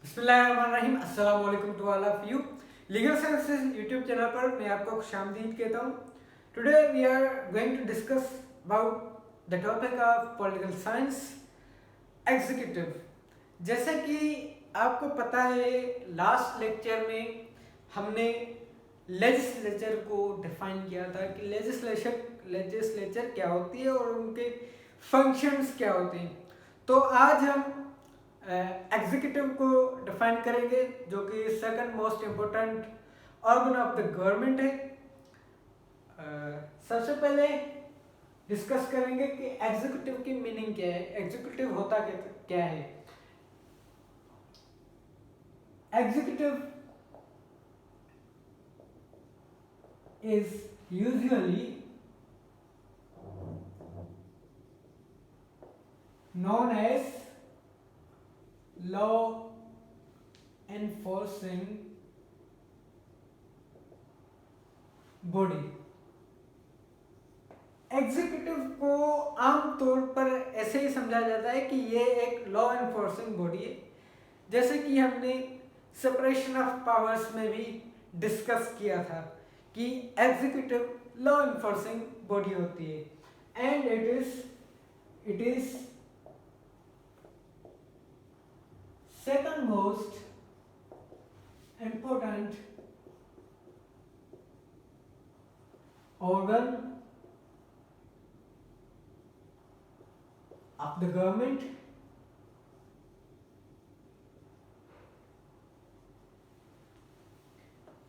बिस्मिल्लाहिर्रहमानिर्रहीम। अस्सलाम वालेकुम to all of you. Legal services YouTube channel पर मैं आपको खुशामदीद कहता हूँ। Today we are going to discuss about the topic of political science executive. जैसे कि आपको पता है, लास्ट लेक्चर में हमने लेजिस्लेचर को डिफाइन किया था कि लेजिस्लेचर क्या होती है और उनके फंक्शंस क्या होते हैं। तो आज हम एग्जीक्यूटिव को डिफाइन करेंगे, जो कि second most important organ of the government है। सबसे पहले डिस्कस करेंगे कि एग्जीक्यूटिव की मीनिंग क्या है, एग्जीक्यूटिव होता क्या है। Executive is usually known as law enforcing body। Executive को आमतौर पर ऐसे ही समझा जाता है कि ये एक लॉ एनफोर्सिंग बॉडी है, जैसे कि हमने सेपरेशन ऑफ पावर्स में भी डिस्कस किया था कि एग्जीक्यूटिव लॉ एनफोर्सिंग बॉडी होती है and it is second most important organ of the government।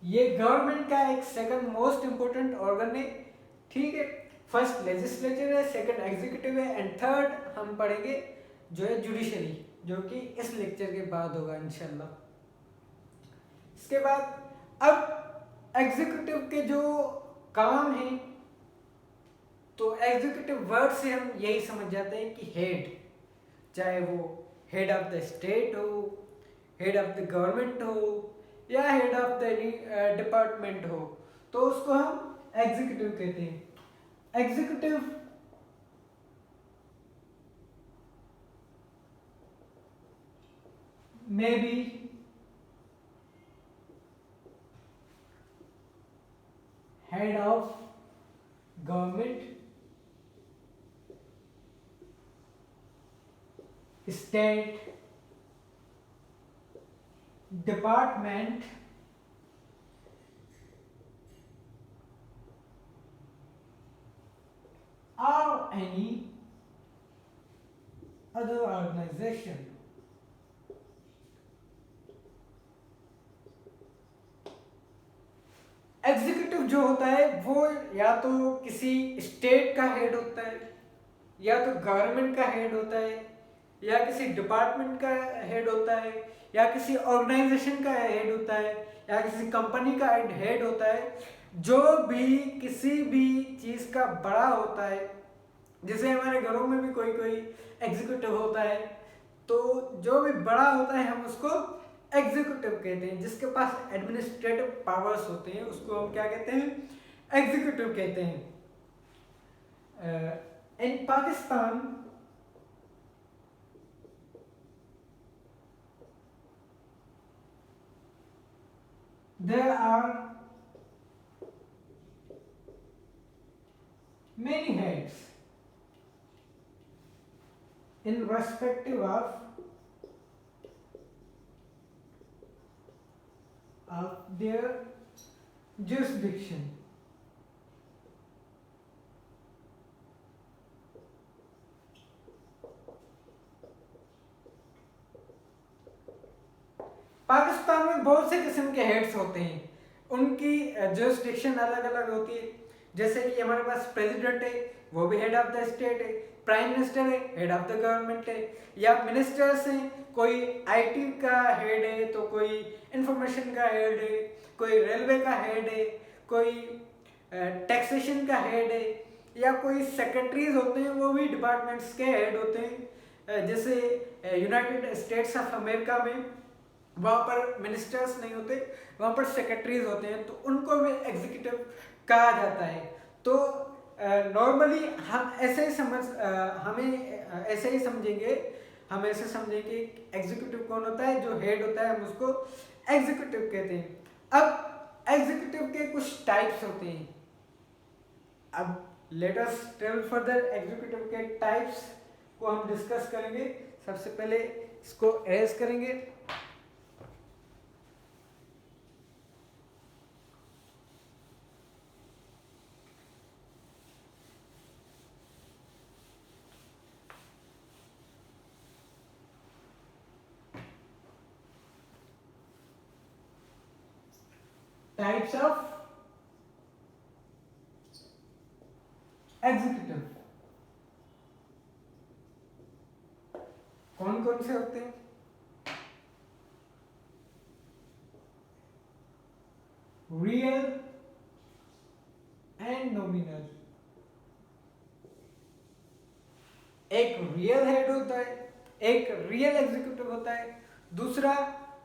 ये गवर्नमेंट का एक सेकंड मोस्ट इंपोर्टेंट ऑर्गन है, ठीक है। फर्स्ट लेजिस्लेचर है, सेकंड एग्जीक्यूटिव है एंड थर्ड हम पढ़ेंगे जो है जुडिशरी, जो कि इस लेक्चर के बाद होगा इंशाल्लाह। इसके बाद अब एग्जीक्यूटिव के जो काम हैं, तो एग्जीक्यूटिव वर्ड से हम यही समझ जाते हैं कि हेड, चाहे वो हेड ऑफ द स्टेट हो, हेड ऑफ द गवर्नमेंट हो या हेड ऑफ द डिपार्टमेंट हो, तो उसको हम एग्जीक्यूटिव कहते हैं। एग्जीक्यूटिव में भी head of government, state, department or any other organization। Executive जो होता है वो या तो किसी स्टेट का हेड होता है, या तो गवर्नमेंट का हेड होता है, या किसी डिपार्टमेंट का हेड होता है, या किसी ऑर्गेनाइजेशन का हेड होता है, या किसी कंपनी का हेड होता है। जो भी किसी भी चीज का बड़ा होता है, जैसे हमारे घरों में भी कोई कोई एग्जीक्यूटिव होता है, तो जो भी बड़ा होता है हम उसको एग्जीक्यूटिव कहते हैं। जिसके पास एडमिनिस्ट्रेटिव पावर्स होते हैं उसको हम क्या कहते हैं, एग्जीक्यूटिव कहते हैं। इन Pakistan there are many heads in respective of their jurisdiction। Pakistan में बहुत से किस्म के हेड्स होते हैं, उनकी जुरिस्डिक्शन अलग अलग होती है। जैसे कि हमारे पास प्रेसिडेंट है, वो भी हेड ऑफ द स्टेट है, प्राइम मिनिस्टर है, हेड ऑफ द गवर्नमेंट है, या मिनिस्टर्स हैं, कोई आईटी का हेड है, तो कोई इंफॉर्मेशन का हेड है, कोई रेलवे का हेड है, कोई टैक्सेशन का हेड है, या कोई सेक्रेटरीज होते हैं, वो भी डिपार्टमेंट्स के हेड होते हैं। जैसे यूनाइटेड स्टेट्स ऑफ अमेरिका में वहाँ पर मिनिस्टर्स नहीं होते, वहाँ पर सेक्रेटरीज होते हैं, तो उनको भी एग्जीक्यूटिव कहा जाता है। तो नॉर्मली हम ऐसे ही समझेंगे हम ऐसे समझेंगे एग्जीक्यूटिव कौन होता है, जो हेड होता है हम उसको एग्जीक्यूटिव कहते हैं। अब एग्जीक्यूटिव के कुछ टाइप्स होते हैं। अब let us travel further, executive के टाइप्स को हम डिस्कस करेंगे। सबसे पहले इसको एरेज करेंगे। टाइप्स ऑफ एग्जीक्यूटिव कौन कौन से होते हैं? Real and nominal. एक रियल हेड होता है, एक रियल एग्जीक्यूटिव होता है, दूसरा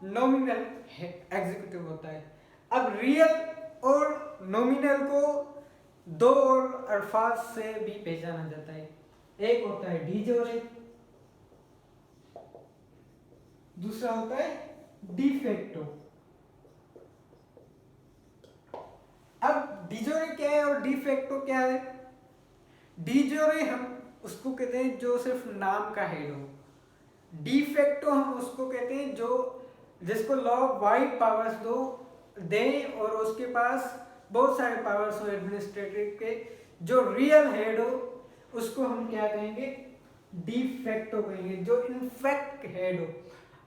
नॉमिनल एग्जीक्यूटिव होता है। अब रियल और नॉमिनल को दो और अल्फाज से भी पहचाना जाता है। एक होता है डी जोरे, दूसरा होता है डी फैक्टो। अब डी जोरे क्या है और डी फैक्टो क्या है? डी जोरे हम उसको कहते हैं जो सिर्फ नाम का हेड हो। डी फैक्टो हम उसको कहते हैं जो जिसको लॉ वाइड पावर्स दो दें और उसके पास बहुत सारे पावर्स हो एडमिनिस्ट्रेटिव के। जो रियल हेड हो उसको हम क्या कहेंगे? डी फैक्टो कहेंगे, जो इनफैक्ट हेड हो।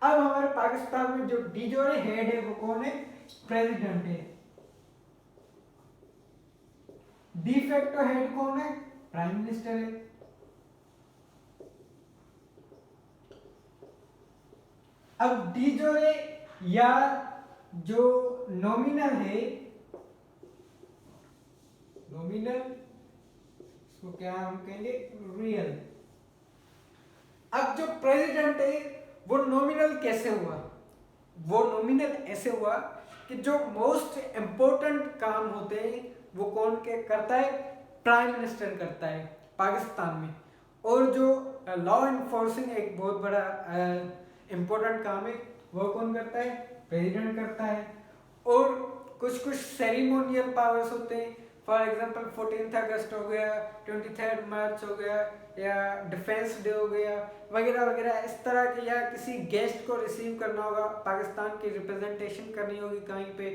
अब हमारे पाकिस्तान में जो डी जोरे हेड है वो कौन है? प्रेसिडेंट है। डी फैक्टो हेड कौन है? प्राइम मिनिस्टर है। अब डी जोरे या जो नॉमिनल है, नॉमिनल इसको क्या हम कहेंगे? रियल। अब जो प्रेसिडेंट है वो नॉमिनल कैसे हुआ? वो नॉमिनल ऐसे हुआ कि जो मोस्ट इंपॉर्टेंट काम होते हैं वो कौन के करता है? प्राइम मिनिस्टर करता है पाकिस्तान में। और जो लॉ इन्फोर्सिंग एक बहुत बड़ा इंपॉर्टेंट काम है वो कौन करता है? प्रेसिडेंट करता है। और कुछ कुछ सेरेमोनियल पावर्स होते हैं, फॉर एग्जांपल 14 अगस्त हो गया, 23 मार्च हो गया, या डिफेंस डे हो गया, वगैरह वगैरह इस तरह के, या किसी गेस्ट को रिसीव करना होगा, पाकिस्तान की रिप्रेजेंटेशन करनी होगी कहीं पे,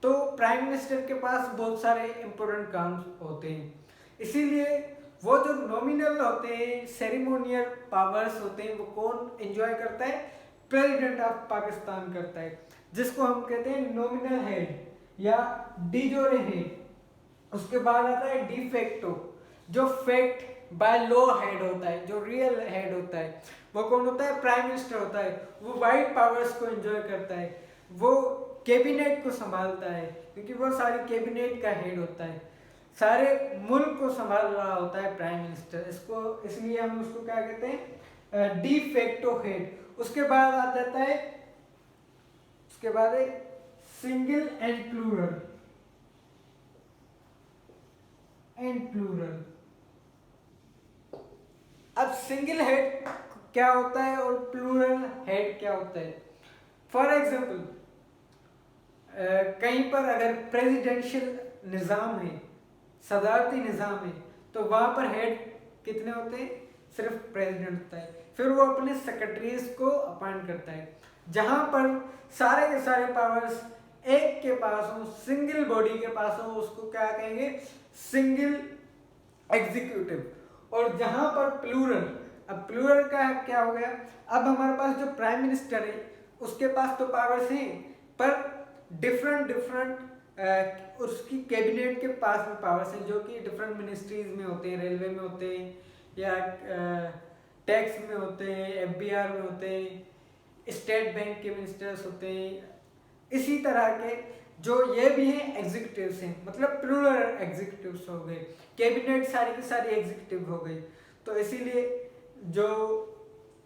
तो प्राइम मिनिस्टर के पास बहुत सारे इंपॉर्टेंट काम होते हैं। इसीलिए वो जो नॉमिनल होते हैं, सेरेमोनियल पावर्स होते हैं, वो कौन एंजॉय करता है? प्रेसिडेंट ऑफ पाकिस्तान करता है, जिसको हम कहते हैं नॉमिनल हेड या डी जोरे हेड। उसके बाद आता है डी फैक्टो, जो फैक्ट बाय लॉ हेड होता है, जो रियल हेड होता है। वो कौन होता है? प्राइम मिनिस्टर होता है। वो वाइड पावर्स को एंजॉय करता है, वो कैबिनेट को संभालता है, क्योंकि वो सारी कैबिनेट का हेड होता है, सारे मुल्क को संभाल रहा होता है प्राइम मिनिस्टर। इसको इसलिए हम उसको क्या कहते हैं? De facto head. उसके बाद आ जाता है, उसके बाद है सिंगल एंड प्लूरल, अब सिंगल हेड क्या होता है और प्लूरल हेड क्या होता है? फॉर एग्जाम्पल कहीं पर अगर प्रेसिडेंशियल निज़ाम है, सदारती निज़ाम है, तो वहां पर हेड कितने होते हैं? सिर्फ प्रेसिडेंट होता है। फिर वो अपने सेक्रेटरीज को अपॉइंट करता है। जहां पर सारे के सारे पावर्स एक के पास हो, सिंगल बॉडी के पास हो, उसको क्या कहेंगे? Single executive. और जहां पर प्लूरल, अब प्लूरल का क्या हो गया? अब हमारे पास जो प्राइम मिनिस्टर है उसके पास तो पावर्स हैं, पर डिफरेंट डिफरेंट उसकी कैबिनेट के पास में पावर्स हैं, जो कि डिफरेंट मिनिस्ट्रीज में होते हैं, रेलवे में होते हैं, या टैक्स में होते हैं, एफबीआर में होते हैं, स्टेट बैंक के मिनिस्टर्स होते हैं। इसी तरह के जो ये भी हैं एग्जीक्यूटिव्स हैं, मतलब प्लूरल एग्जीक्यूटिव्स हो गए, कैबिनेट सारी की सारी एग्जीक्यूटिव हो गई। तो इसीलिए जो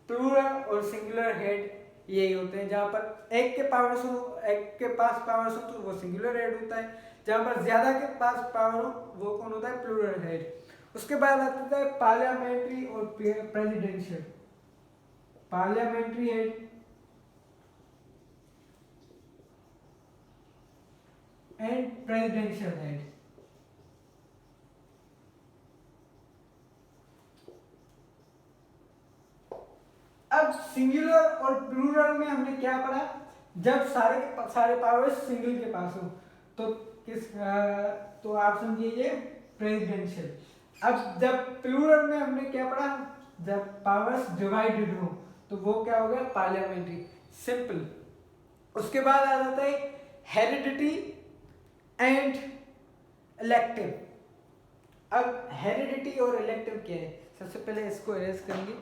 प्लूरल और सिंगुलर हेड यही होते हैं। जहाँ पर एक के पावर्स हो, एक के पास पावर्स हो, तो वो सिंगुलर हेड होता है। जहाँ पर ज्यादा के पास पावर हो वो कौन होता है? Plural head. उसके बाद आता है पार्लियामेंट्री और presidential. Parliamentary head and presidential head. अब सिंगुलर और प्लूरल में हमने क्या पढ़ा, जब सारे के सारे पावर्स सिंगल के पास हो तो तो आप समझिए प्रेसिडेंशियल। अब जब प्लूरल में हमने क्या पढ़ा, जब पावर्स डिवाइडेड हो तो वो क्या हो गया, पार्लियामेंट्री। सिंपल। उसके बाद आ जाता है हेरिडिटी एंड इलेक्टिव। अब हेरिडिटी और इलेक्टिव क्या है, सबसे पहले इसको इरेज करेंगे।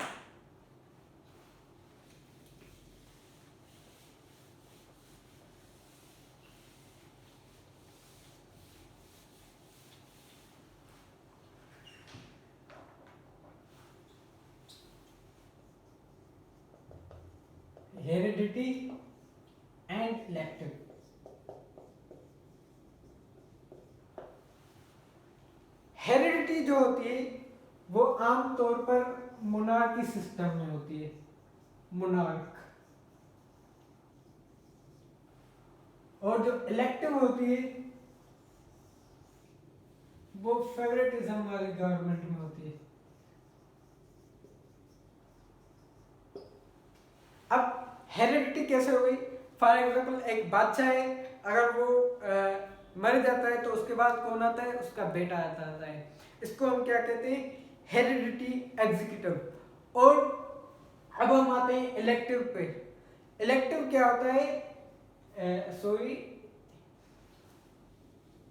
Heredity and elective. हेरिडिटी जो होती है वो आमतौर पर मोनार्की सिस्टम में होती है, मोनार्क। और जो इलेक्टिव होती है वो फेवरेटिज्म वाली गवर्नमेंट में होती है। अब हेरिडिटी कैसे हो गई, फॉर एग्जाम्पल एक बादशाह है, अगर वो मर जाता है तो उसके बाद कौन आता है, उसका बेटा आता है। इसको हम क्या कहते हैं, हेरिडिटी एग्जीक्यूटिव। और अब हम आते हैं इलेक्टिव पे। इलेक्टिव क्या होता है,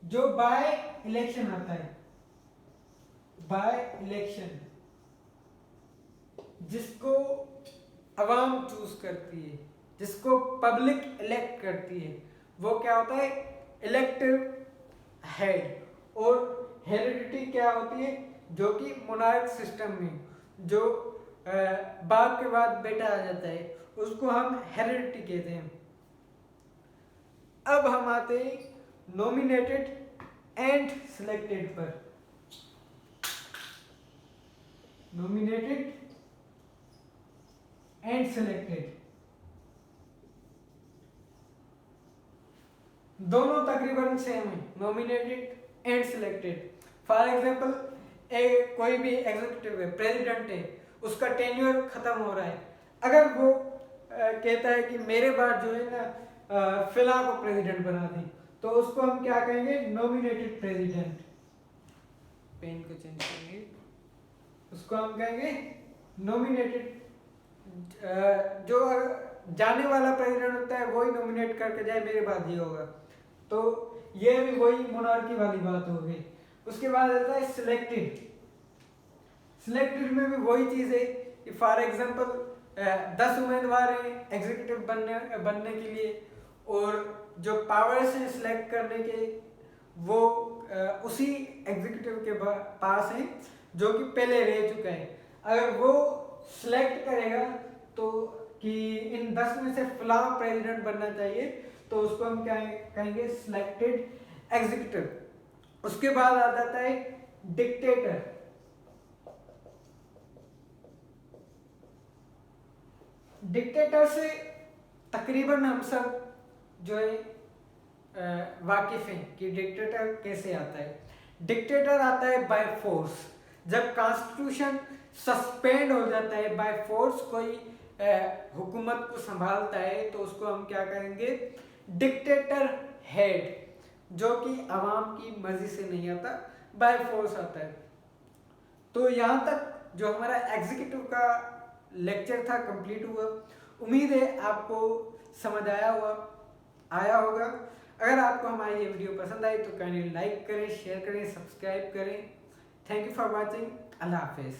जो बाय इलेक्शन आता है, बाय इलेक्शन, जिसको अवाम चूज करती है, जिसको पब्लिक इलेक्ट करती है, वो क्या होता है, इलेक्टिव हेड। और हेरिडिटी क्या होती है, जो कि मोनार्क सिस्टम में जो बाप के बाद बेटा आ जाता है उसको हम हेरिडिटी कहते हैं। अब हम आते हैं नॉमिनेटेड एंड सिलेक्टेड पर। नॉमिनेटेड एंड सिलेक्टेड दोनों तकरीबन सेम है, nominated and selected. For example कोई भी एग्जीक्यूटिव है, प्रेसिडेंट है, उसका टेन्योर खत्म हो रहा है, अगर वो कहता है कि मेरे बाद जो है ना फिलहाल को प्रेसिडेंट बना दें, तो उसको हम क्या कहेंगे, नॉमिनेटेड प्रेसिडेंट। पेन को चेंज करेंगे, उसको हम कहेंगे नॉमिनेटेड। जो जाने वाला प्रेसिडेंट होता है वही नॉमिनेट करके जाए मेरे बाद ये होगा, तो ये भी वही मोनार्की वाली बात हो गई। उसके बाद आता है सिलेक्टेड। सिलेक्टेड में भी वही चीज है कि फॉर एग्जांपल 10 उम्मीदवार हैं एग्जीक्यूटिव बनने के लिए, और जो पावर्स हैं सिलेक्ट करने के वो उसी एग्जीक्यूटिव के पास हैं जो कि पहले रह चुका है। अगर वो सिलेक्ट करेगा तो कि इन 10 में से फलां प्रेसिडेंट बनना चाहिए, तो उसको हम क्या कहेंगे, सिलेक्टेड एग्जीक्यूटिव। उसके बाद आ जाता है डिक्टेटर। डिक्टेटर से तकरीबन हम सब जो है वाकिफ हैं कि डिक्टेटर कैसे आता है। डिक्टेटर आता है बाय फोर्स। जब कॉन्स्टिट्यूशन सस्पेंड हो जाता है बाय फोर्स, कोई हुकूमत को संभालता है, तो उसको हम क्या कहेंगे, डिक्टेटर हेड, जो कि आवाम की मर्जी से नहीं आता, बाय फोर्स आता है। तो यहाँ तक जो हमारा एग्जीक्यूटिव का लेक्चर था कंप्लीट हुआ। उम्मीद है आपको समझ आया होगा। अगर आपको हमारी ये वीडियो पसंद आई तो काइंडली लाइक करें, शेयर करें, सब्सक्राइब करें। Thank you for watching. अल्लाह हाफिज़।